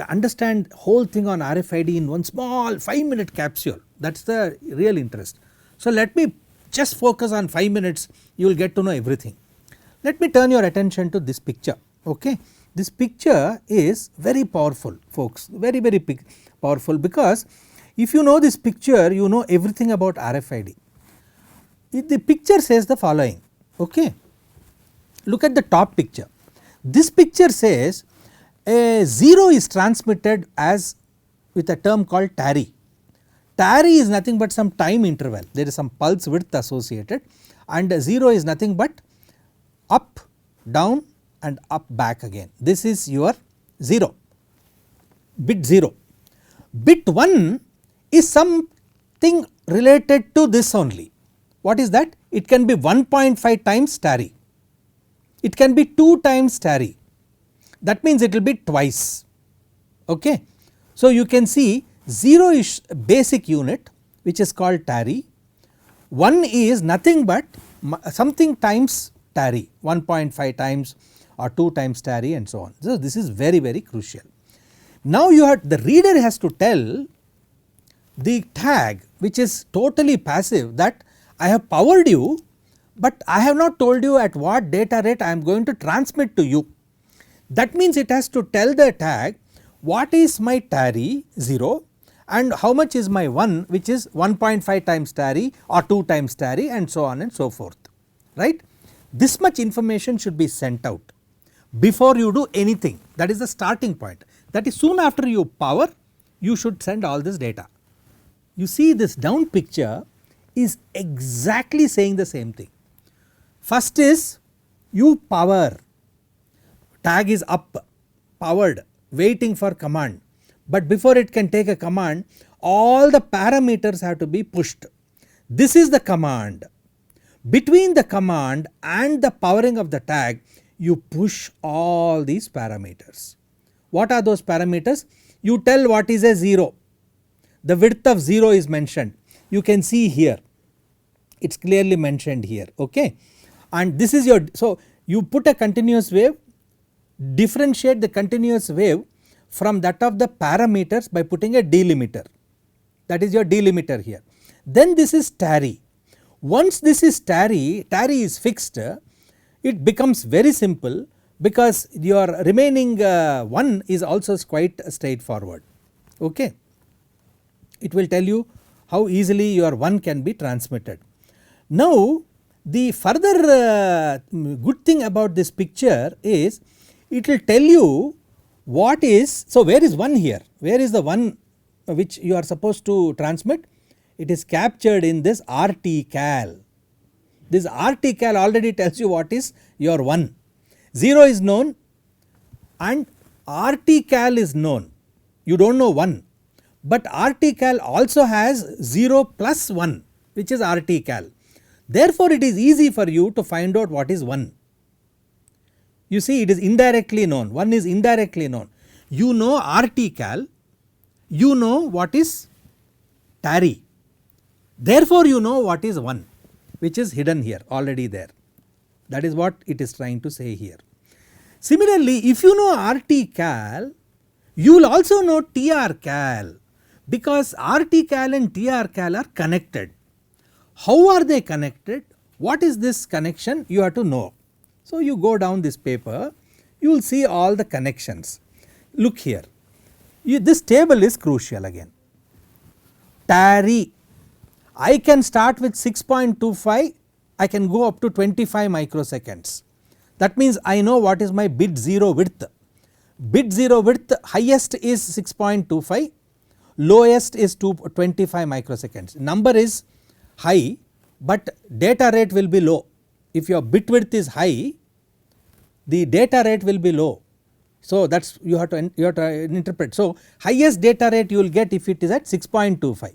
understand whole thing on RFID in one small 5-minute capsule, that is the real interest. So let me just focus on 5 minutes, you will get to know everything. Let me turn your attention to this picture, okay. This picture is very powerful folks, very powerful, because if you know this picture you know everything about RFID. The picture says the following, okay. Look at the top picture. This picture says a 0 is transmitted as with a term called tarry. Tarry is nothing but some time interval, there is some pulse width associated, and 0 is nothing but up, down and up back again. This is your 0, bit 0. Bit 1 is something related to this only. What is that? It can be 1.5 times tarry, it can be 2 times tarry, that means it will be twice, okay. So you can see 0 is basic unit which is called tarry, 1 is nothing but something times tarry, 1.5 times or 2 times tarry and so on. So this is very crucial. Now you have, the reader has to tell the tag which is totally passive that I have powered you, but I have not told you at what data rate I am going to transmit to you. That means it has to tell the tag what is my tarry 0 and how much is my 1, which is 1.5 times tarry or 2 times tarry and so on and so forth, right. This much information should be sent out before you do anything, that is the starting point. That is, soon after you power you should send all this data. You see this down picture is exactly saying the same thing. First is you power, tag is up, powered, waiting for command, but before it can take a command all the parameters have to be pushed. This is the command. Between the command and the powering of the tag you push all these parameters. What are those parameters? You tell what is a 0, the width of 0 is mentioned, you can see here, it is clearly mentioned here, okay. And this is your, so you put a continuous wave, differentiate the continuous wave from that of the parameters by putting a delimiter, that is your delimiter here. Then this is tarry. Once this is tarry is fixed, it becomes very simple because your remaining 1 is also quite straightforward, okay. It will tell you how easily your 1 can be transmitted. Now the further good thing about this picture is it will tell you what is, so where is 1 here, where is the 1 which you are supposed to transmit? It is captured in this RTCal. This RTCal already tells you what is your 1, 0 is known and RTCal is known, you do not know 1, but RTCal also has 0 plus 1 which is RTCal. Therefore it is easy for you to find out what is 1. You see it is indirectly known, 1 is indirectly known. You know RTCal, you know what is tarry, therefore you know what is 1 which is hidden here already there, that is what it is trying to say here. Similarly if you know RTCal you will also know TRCal, because RTCal and TRCal are connected. How are they connected? What is this connection? You have to know. So you go down this paper, you will see all the connections. Look here, this table is crucial again. Tarry, I can start with 6.25, I can go up to 25 microseconds. That means I know what is my bit 0 width. Bit 0 width highest is 6.25, lowest is 25 microseconds. Number is high but data rate will be low. If your bit width is high, the data rate will be low. So that is you have to interpret. So highest data rate you will get if it is at 6.25,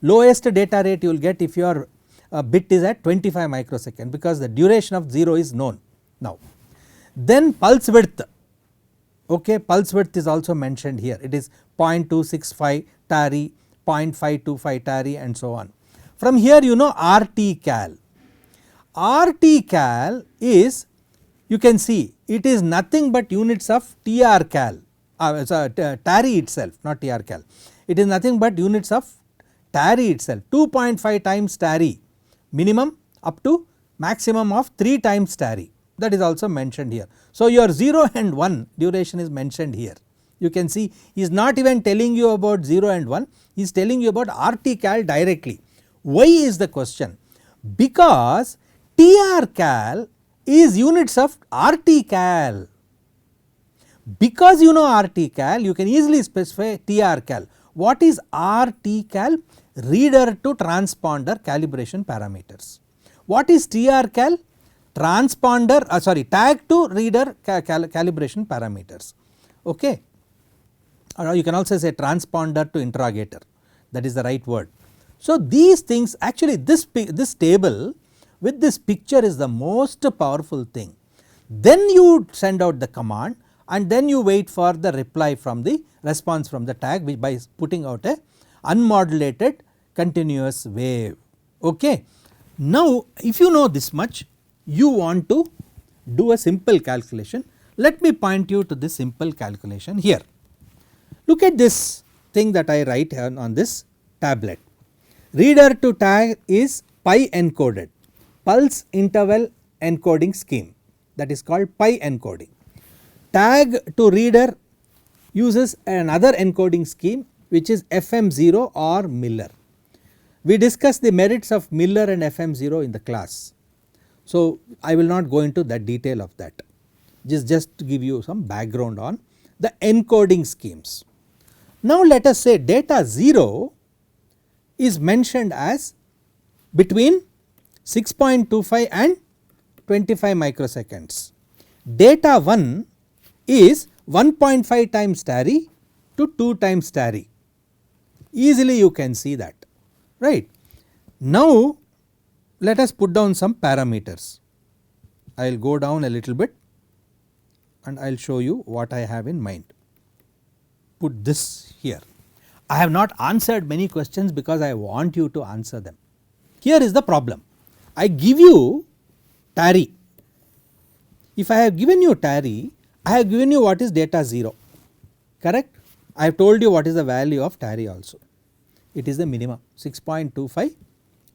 lowest data rate you will get if your bit is at 25 microsecond, because the duration of 0 is known now. Then pulse width, okay, pulse width is also mentioned here, it is 0.265 tarry, 0.525 tarry and so on. From here you know RTCal. RTCal is, you can see it is nothing but units of TRCal. TARI itself, not TRCal. It is nothing but units of TARI itself, 2.5 times TARI minimum up to maximum of 3 times TARI, that is also mentioned here. So your 0 and 1 duration is mentioned here. You can see he is not even telling you about 0 and 1, he is telling you about RTCal directly. Why is the question? Because TRCal is units of RTCal. Because you know RTCal, you can easily specify TRCal. What is RTCal? Reader to transponder calibration parameters. What is TRCal? Tag to reader calibration parameters. Okay. Or you can also say transponder to interrogator, that is the right word. So these things, actually this table with this picture is the most powerful thing. Then you send out the command and then you wait for the reply from the response from the tag, which by putting out a unmodulated continuous wave. Okay. Now if you know this much, you want to do a simple calculation. Let me point you to this simple calculation here. Look at this thing that I write here on this tablet. Reader to tag is pi encoded, pulse interval encoding scheme, that is called pi encoding. Tag to reader uses another encoding scheme which is FM0 or Miller. We discussed the merits of Miller and FM0 in the class. So I will not go into that detail of that, just to give you some background on the encoding schemes. Now let us say data 0 is mentioned as between 6.25 and 25 microseconds. Data 1 is 1.5 times TARI to 2 times TARI. Easily you can see that, right. Now let us put down some parameters. I will go down a little bit and I will show you what I have in mind. Put this here. I have not answered many questions because I want you to answer them. Here is the problem. I give you TARI. If I have given you TARI, I have given you what is data 0, correct. I have told you what is the value of TARI also. It is the minimum 6.25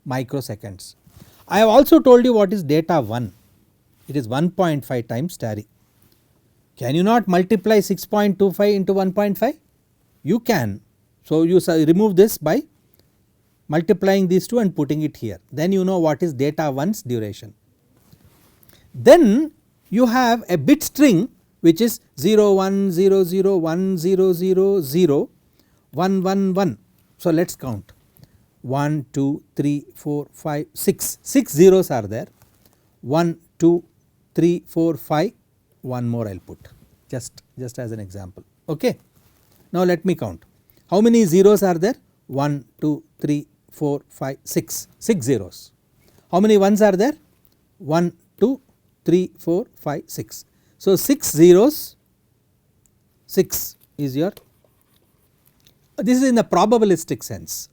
microseconds. I have also told you what is data 1. It is 1.5 times TARI. Can you not multiply 6.25 into 1.5? You can. So you remove this by multiplying these two and putting it here. Then you know what is data 1's duration. Then you have a bit string which is 0 1 0 0 1 0 0 0 1 1 1. So let us count 1 2 3 4 5 6. 6 zeros are there. 1 2 3 4 5. One more I will put just as an example. Okay. Now let me count. How many zeros are there? 1 2 3 4 5 6. 6 zeros. How many ones are there? 1 2 3 4 5 6. So 6 zeros, 6 is your, this is in the probabilistic sense.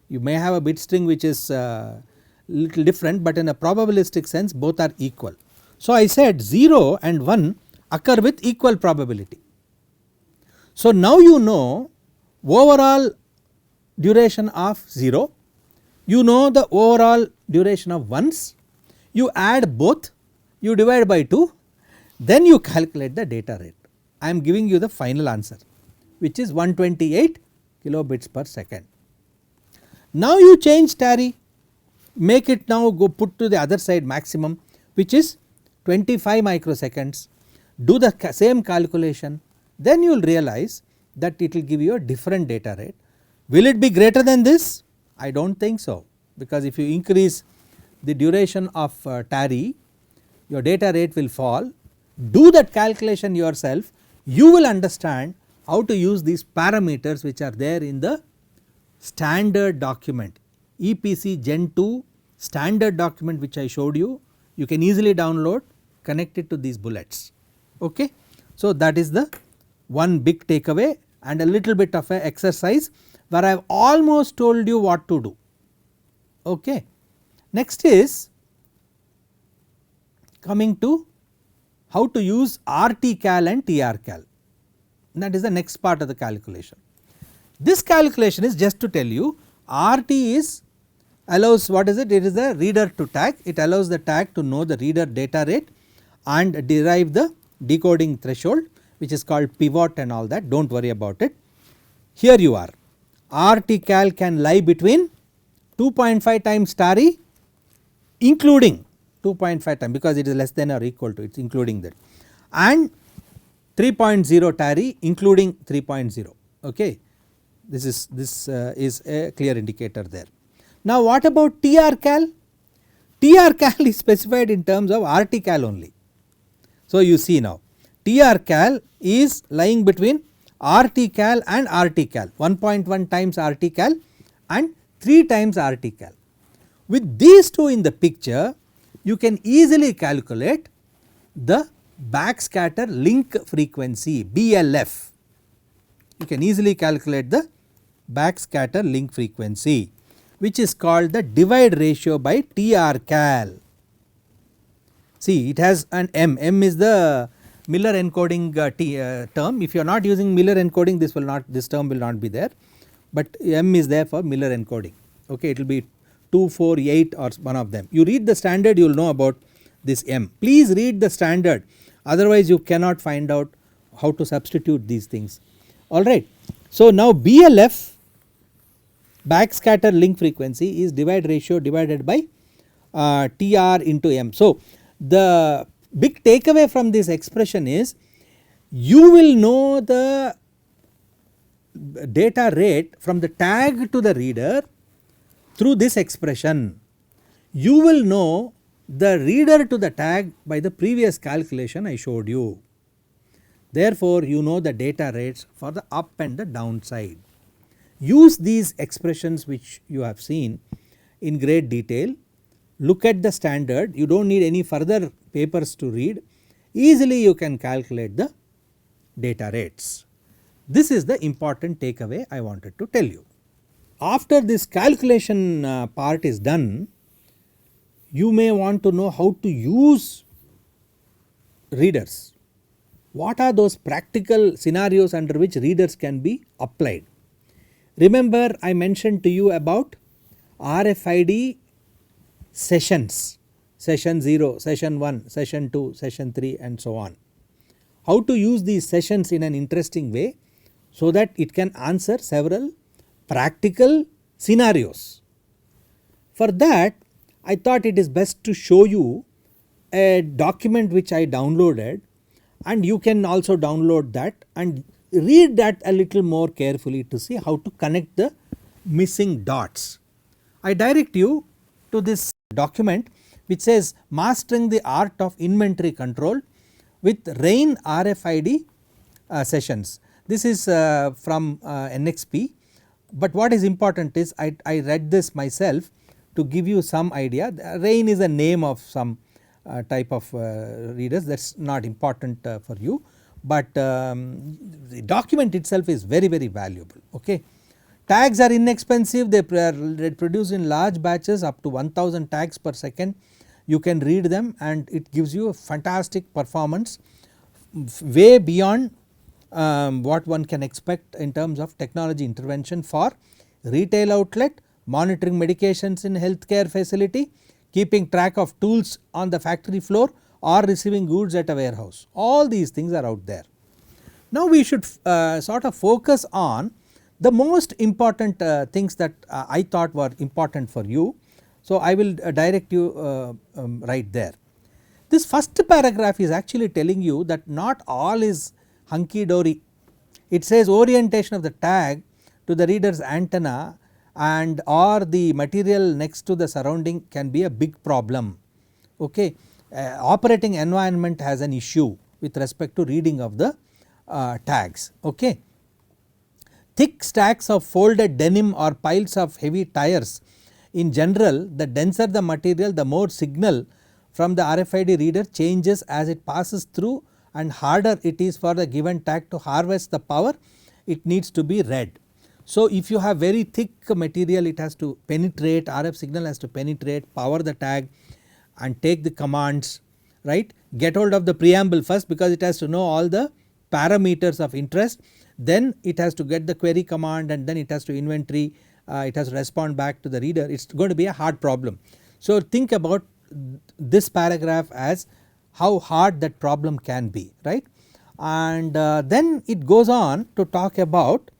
You may have a bit string which is little different, but in a probabilistic sense both are equal. So I said 0 and 1 occur with equal probability. So now you know overall duration of 0, you know the overall duration of 1s, you add both, you divide by 2, then you calculate the data rate. I am giving you the final answer which is 128 kilobits per second. Now you change TARI, make it now go put to the other side maximum which is 25 microseconds, do the same calculation, then you will realize that it will give you a different data rate. Will it be greater than this? I do not think so, because if you increase the duration of TARI, your data rate will fall. Do that calculation yourself, you will understand how to use these parameters which are there in the standard document, EPC Gen 2 standard document which I showed you. You can easily download, connect it to these bullets. Okay. So that is the one big takeaway and a little bit of a exercise where I have almost told you what to do. Okay. Next is coming to how to use RTCal and TRCal. That is the next part of the calculation. This calculation is just to tell you RT is allows what is it? It is the reader to tag, it allows the tag to know the reader data rate and derive the decoding threshold, which is called pivot and all that, do not worry about it. Here you are, RT cal can lie between 2.5 times TARI including 2.5 times, because it is less than or equal to, it is including that, and 3.0 TARI including 3.0. Okay. This is a clear indicator there. Now what about TR cal? TR cal is specified in terms of RT cal only. So you see now TR cal is lying between RT cal and RT cal, 1.1 times RT cal and 3 times RT cal. With these two in the picture, you can easily calculate the backscatter link frequency, BLF. You can easily calculate the backscatter link frequency, which is called the divide ratio by TR cal. See, it has an M is the Miller encoding term. If you are not using Miller encoding, this term will not be there, but M is there for Miller encoding. Okay, it will be 2, 4, 8 or one of them. You read the standard, you will know about this M. Please read the standard, otherwise you cannot find out how to substitute these things. Alright. So now BLF, backscatter link frequency, is divide ratio divided by TR into M. So the big takeaway from this expression is you will know the data rate from the tag to the reader through this expression. You will know the reader to the tag by the previous calculation I showed you. Therefore, you know the data rates for the up and the down side. Use these expressions which you have seen in great detail. Look at the standard, you do not need any further papers to read, easily you can calculate the data rates. This is the important takeaway I wanted to tell you. After this calculation part is done, you may want to know how to use readers. What are those practical scenarios under which readers can be applied? Remember, I mentioned to you about RFID sessions, session 0, session 1, session 2, session 3 and so on. How to use these sessions in an interesting way so that it can answer several practical scenarios. For that, I thought it is best to show you a document which I downloaded, and you can also download that and read that a little more carefully to see how to connect the missing dots. I direct you to this document which says Mastering the Art of Inventory Control with RAIN RFID sessions. This is from NXP, but what is important is I read this myself to give you some idea. RAIN is a name of some type of readers, that is not important for you, but the document itself is very valuable. Okay. Tags are inexpensive, they produce in large batches up to 1000 tags per second. You can read them and it gives you a fantastic performance, way beyond what one can expect in terms of technology intervention for retail outlet, monitoring medications in healthcare facility, keeping track of tools on the factory floor or receiving goods at a warehouse. All these things are out there. Now we should sort of focus on the most important things that I thought were important for you. So I will direct you right there. This first paragraph is actually telling you that not all is hunky dory. It says orientation of the tag to the reader's antenna and or the material next to the surrounding can be a big problem. Okay. Operating environment has an issue with respect to reading of the tags. Okay. Thick stacks of folded denim or piles of heavy tires, in general the denser the material, the more signal from the RFID reader changes as it passes through, and harder it is for the given tag to harvest the power it needs to be read. So if you have very thick material, it has to penetrate, RF signal has to penetrate, power the tag and take the commands, right. Get hold of the preamble first because it has to know all the parameters of interest, then it has to get the query command and then it has to inventory, it has to respond back to the reader. It is going to be a hard problem. So think about this paragraph as how hard that problem can be, right. And then it goes on to talk about,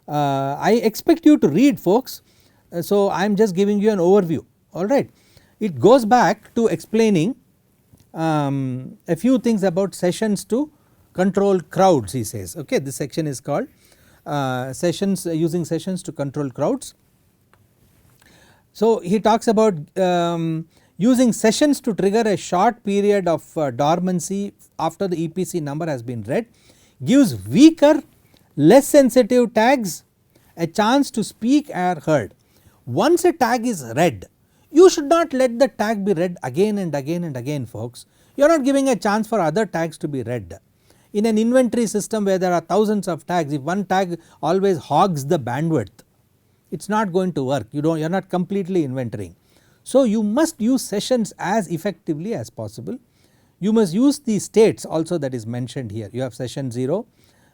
I expect you to read, folks, so I am just giving you an overview, alright. It goes back to explaining a few things about sessions to control crowds, he says. Okay, this section is called sessions, using sessions to control crowds. So he talks about using sessions to trigger a short period of dormancy after the EPC number has been read, gives weaker, less sensitive tags a chance to speak or heard. Once a tag is read, you should not let the tag be read again and again and again, folks. You are not giving a chance for other tags to be read. In an inventory system where there are thousands of tags, if one tag always hogs the bandwidth, it is not going to work, you are not completely inventorying. So you must use sessions as effectively as possible. You must use the states also that is mentioned here. You have session 0,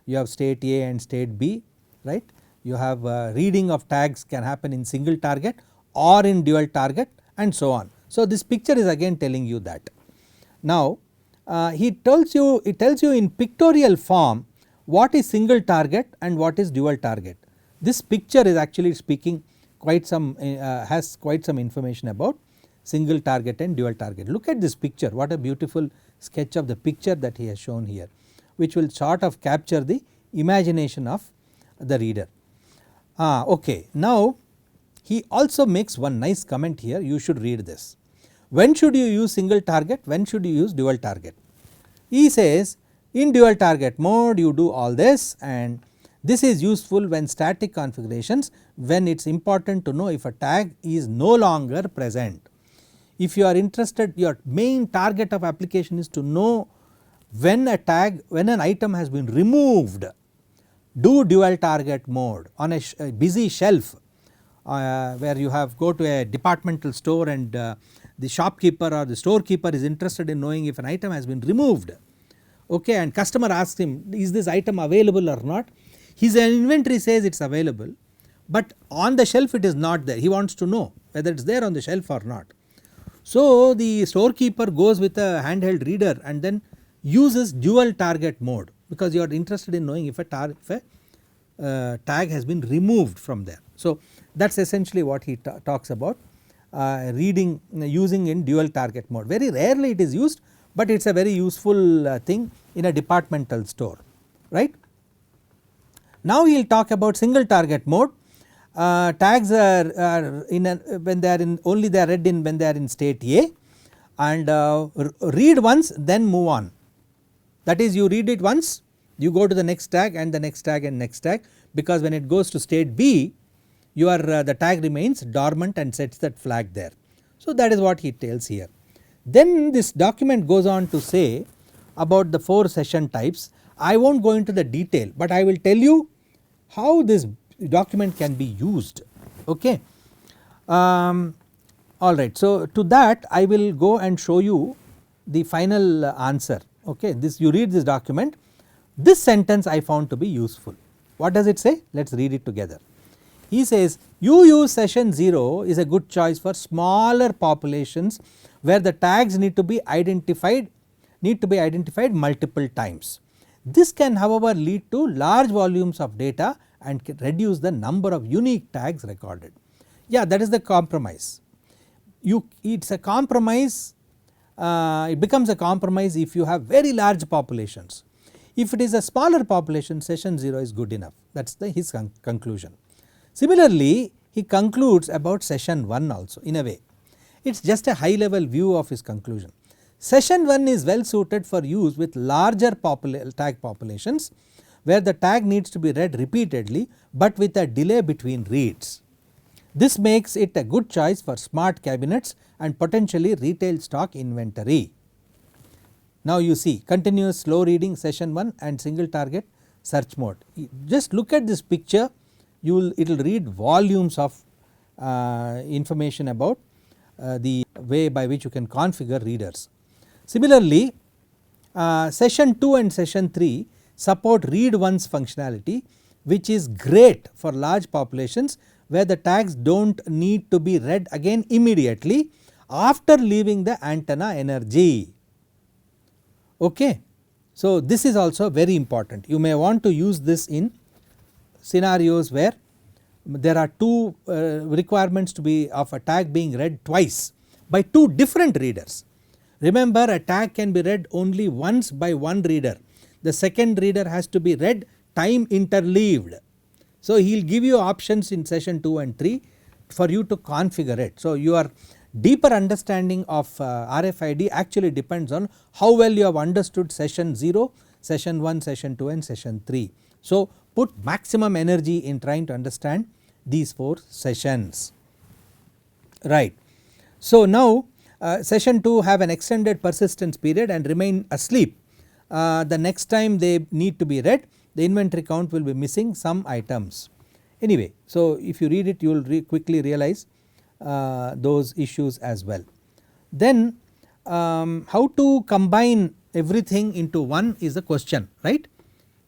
you have state A and state B, right. You have reading of tags can happen in single target or in dual target and so on. So this picture is again telling you that. Now it tells you in pictorial form what is single target and what is dual target. This picture is actually speaking quite some has quite some information about single target and dual target. Look at this picture, what a beautiful sketch of the picture that he has shown here, which will sort of capture the imagination of the reader. Okay. Now he also makes one nice comment here, you should read this. When should you use single target, when should you use dual target? He says in dual target mode you do all this, and this is useful when static configurations, when it is important to know if a tag is no longer present. If you are interested, your main target of application is to know when a tag, when an item has been removed, do dual target mode on a busy shelf where you have go to a departmental store and the shopkeeper or the storekeeper is interested in knowing if an item has been removed, okay, and customer asks him, is this item available or not? His inventory says it is available, but on the shelf it is not there. He wants to know whether it is there on the shelf or not. So the storekeeper goes with a handheld reader and then uses dual target mode, because you are interested in knowing if a tag has been removed from there. So that is essentially what he talks about, reading using in dual target mode. Very rarely it is used, but it is a very useful thing in a departmental store, right. Now he will talk about single target mode. Tags are in when they are in only they are read in when they are in state A, and read once then move on. That is, you read it once, you go to the next tag and the next tag and next tag, because when it goes to state B, your the tag remains dormant and sets that flag there. So that is what he tells here. Then this document goes on to say about the 4 session types. I will not go into the detail, but I will tell you how this document can be used, okay. Alright, so to that I will go and show you the final answer, okay. This, you read this document, this sentence I found to be useful. What does it say? Let us read it together. He says, you use session 0 is a good choice for smaller populations where the tags need to be identified multiple times. This can however lead to large volumes of data and can reduce the number of unique tags recorded. Yeah, that is the compromise. It is a compromise, it becomes a compromise if you have very large populations. If it is a smaller population, session 0 is good enough, that is his conclusion. Similarly, he concludes about session 1 also in a way. It is just a high level view of his conclusion. Session 1 is well suited for use with larger tag populations where the tag needs to be read repeatedly but with a delay between reads. This makes it a good choice for smart cabinets and potentially retail stock inventory. Now you see continuous slow reading session 1 and single target search mode. Just look at this picture, it will read volumes of information about the way by which you can configure readers. Similarly, session 2 and session 3 support read once functionality, which is great for large populations where the tags do not need to be read again immediately after leaving the antenna energy. Okay. So, this is also very important. You may want to use this in scenarios where there are two requirements to be of a tag being read twice by two different readers. Remember, a tag can be read only once by one reader. The second reader has to be read time interleaved. So, he will give you options in session 2 and 3 for you to configure it. So, your deeper understanding of RFID actually depends on how well you have understood session 0, session 1, session 2 and session 3. So, put maximum energy in trying to understand these 4 sessions, right. So, now session 2 have an extended persistence period and remain asleep. The next time they need to be read, the inventory count will be missing some items. Anyway, so if you read it, you will quickly realize those issues as well. Then how to combine everything into one is the question, right.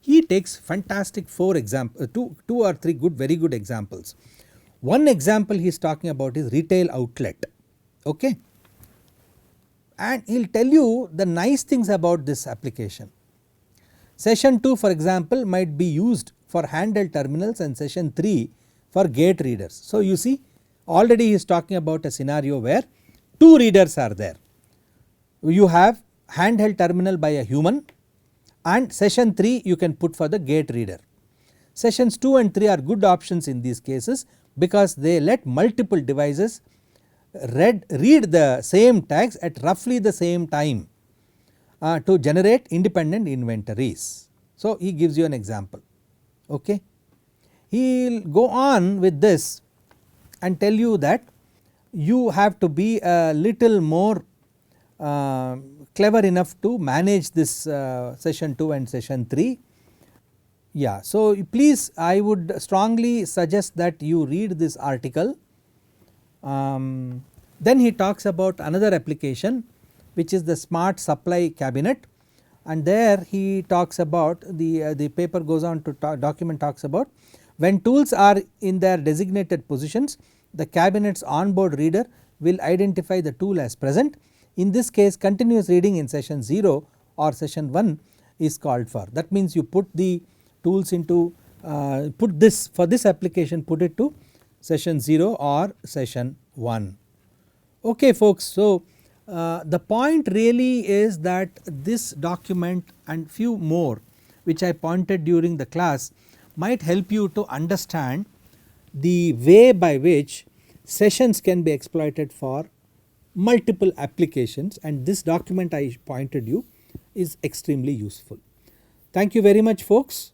He takes fantastic 4 examples, 2 or 3 very good examples. One example he is talking about is retail outlet, okay, and he will tell you the nice things about this application. Session 2 for example might be used for handheld terminals and session 3 for gate readers. So, you see already he is talking about a scenario where 2 readers are there. You have handheld terminal by a human and session 3 you can put for the gate reader. Sessions 2 and 3 are good options in these cases because they let multiple devices read the same tags at roughly the same time to generate independent inventories. So, he gives you an example, okay. He will go on with this and tell you that you have to be a little more clever enough to manage this session 2 and session 3. Yeah, so please I would strongly suggest that you read this article. Then he talks about another application which is the smart supply cabinet, and there he talks about the paper goes on to document talks about when tools are in their designated positions, the cabinet's onboard reader will identify the tool as present. In this case continuous reading in session 0 or session 1 is called for. That means you put the tools into put this for this application, put it to session 0 or session 1. Okay folks, so the point really is that this document and few more which I pointed during the class might help you to understand the way by which sessions can be exploited for multiple applications, and this document I pointed you is extremely useful. Thank you very much folks.